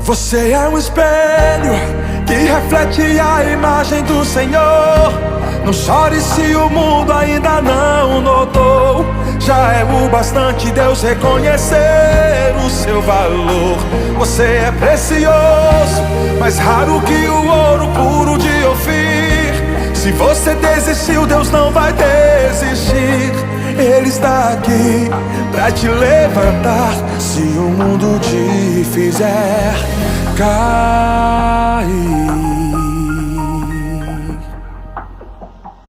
Você é um espelho que reflete a imagem do Senhor. Não chore se o mundo ainda não notou. Já é o bastante Deus reconhecer o seu valor. Você é precioso, mais raro que o ouro puro de Ofir. Se você desistiu, Deus não vai desistir. Ele está aqui pra te levantar. Se o mundo te fizer cair,